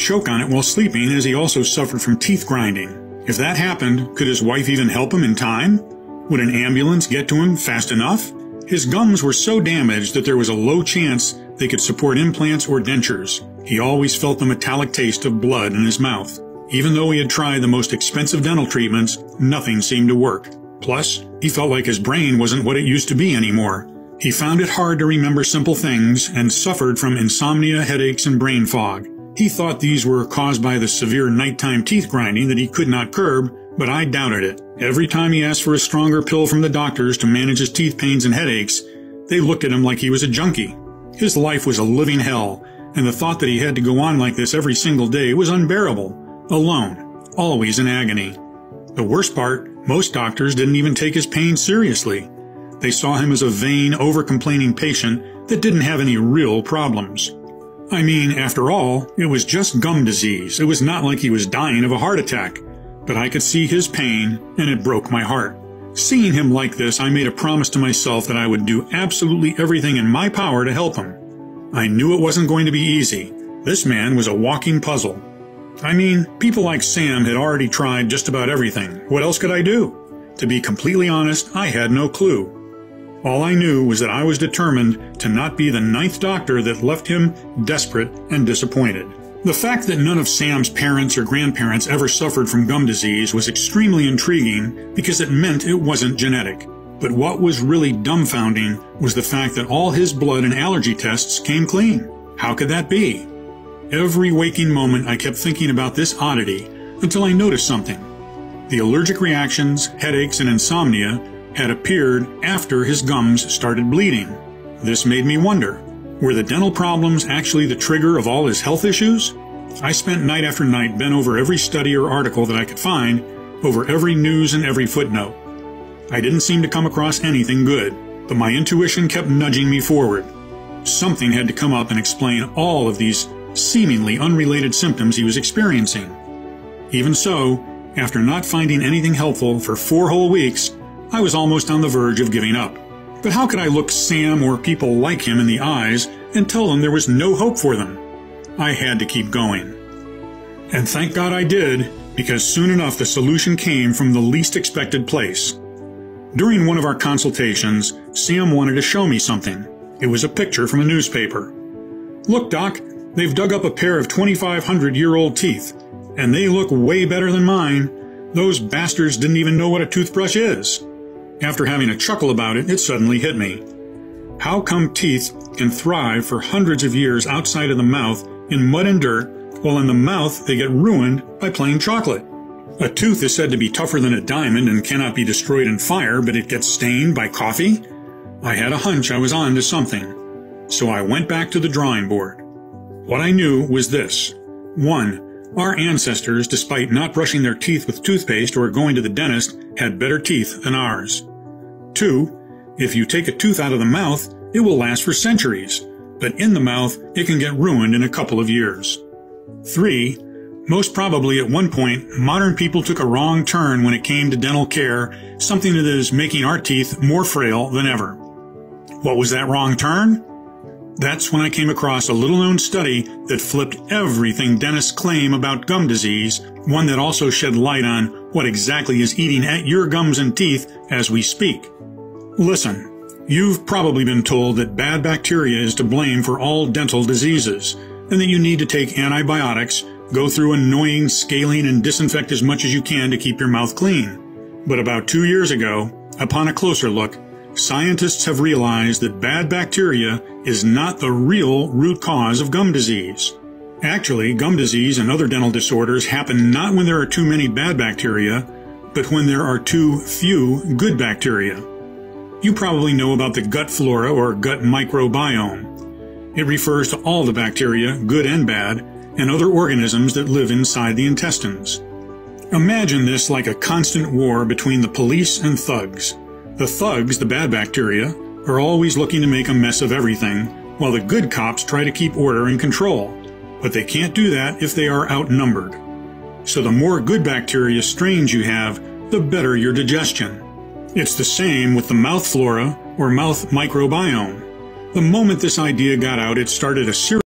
choke on it while sleeping, as he also suffered from teeth grinding. If that happened, could his wife even help him in time? Would an ambulance get to him fast enough? His gums were so damaged that there was a low chance they could support implants or dentures. He always felt the metallic taste of blood in his mouth. Even though he had tried the most expensive dental treatments, nothing seemed to work. Plus, he felt like his brain wasn't what it used to be anymore. He found it hard to remember simple things and suffered from insomnia, headaches, and brain fog. He thought these were caused by the severe nighttime teeth grinding that he could not curb, but I doubted it. Every time he asked for a stronger pill from the doctors to manage his teeth pains and headaches, they looked at him like he was a junkie. His life was a living hell, and the thought that he had to go on like this every single day was unbearable. Alone, always in agony. The worst part, most doctors didn't even take his pain seriously. They saw him as a vain, over-complaining patient that didn't have any real problems. I mean, after all, it was just gum disease. It was not like he was dying of a heart attack. But I could see his pain, and it broke my heart. Seeing him like this, I made a promise to myself that I would do absolutely everything in my power to help him. I knew it wasn't going to be easy. This man was a walking puzzle. I mean, people like Sam had already tried just about everything. What else could I do? To be completely honest, I had no clue. All I knew was that I was determined to not be the 9th doctor that left him desperate and disappointed. The fact that none of Sam's parents or grandparents ever suffered from gum disease was extremely intriguing because it meant it wasn't genetic. But what was really dumbfounding was the fact that all his blood and allergy tests came clean. How could that be? Every waking moment I kept thinking about this oddity until I noticed something. The allergic reactions, headaches, and insomnia had appeared after his gums started bleeding. This made me wonder, were the dental problems actually the trigger of all his health issues? I spent night after night bent over every study or article that I could find, over every news and every footnote. I didn't seem to come across anything good, but my intuition kept nudging me forward. Something had to come up and explain all of these seemingly unrelated symptoms he was experiencing. Even so, after not finding anything helpful for 4 whole weeks, I was almost on the verge of giving up. But how could I look Sam or people like him in the eyes and tell them there was no hope for them? I had to keep going. And thank God I did, because soon enough the solution came from the least expected place. During one of our consultations, Sam wanted to show me something. It was a picture from a newspaper. "Look, Doc, they've dug up a pair of 2,500-year-old teeth, and they look way better than mine. Those bastards didn't even know what a toothbrush is." After having a chuckle about it, it suddenly hit me. How come teeth can thrive for hundreds of years outside of the mouth in mud and dirt, while in the mouth they get ruined by plain chocolate? A tooth is said to be tougher than a diamond and cannot be destroyed in fire, but it gets stained by coffee? I had a hunch I was on to something, so I went back to the drawing board. What I knew was this. 1. Our ancestors, despite not brushing their teeth with toothpaste or going to the dentist, had better teeth than ours. 2. If you take a tooth out of the mouth, it will last for centuries, but in the mouth, it can get ruined in a couple of years. 3. Most probably at one point, modern people took a wrong turn when it came to dental care, something that is making our teeth more frail than ever. What was that wrong turn? That's when I came across a little-known study that flipped everything dentists claim about gum disease, one that also shed light on what exactly is eating at your gums and teeth as we speak. Listen, you've probably been told that bad bacteria is to blame for all dental diseases, and that you need to take antibiotics, go through annoying scaling, and disinfect as much as you can to keep your mouth clean. But about 2 years ago, upon a closer look, scientists have realized that bad bacteria is not the real root cause of gum disease. Actually, gum disease and other dental disorders happen not when there are too many bad bacteria, but when there are too few good bacteria. You probably know about the gut flora or gut microbiome. It refers to all the bacteria, good and bad, and other organisms that live inside the intestines. Imagine this like a constant war between the police and thugs. The thugs, the bad bacteria, are always looking to make a mess of everything, while the good cops try to keep order and control. But they can't do that if they are outnumbered. So the more good bacteria strains you have, the better your digestion. It's the same with the mouth flora or mouth microbiome. The moment this idea got out, it started a series